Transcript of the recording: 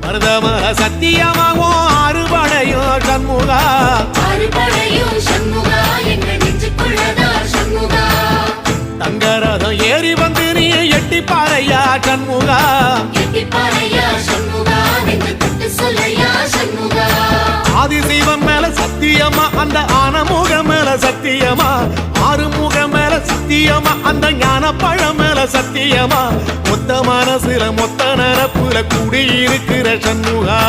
மருதமர சத்தியமாவோ அறுபடையோ சண்முகா தங்கரதம் ஏறி வந்து நீ எட்டி பாறையா சண்முகா ஆதிசைவம் மேல சத்தியமா அந்த ஆனமுகம் மேல சத்தியமா ஆறுமுகம் மேல சத்தியமா அந்த ஞான பழம் மேல சத்தியமா மொத்த மனசுல மொத்த நரப்புல கூடி இருக்கிற சண்முகா.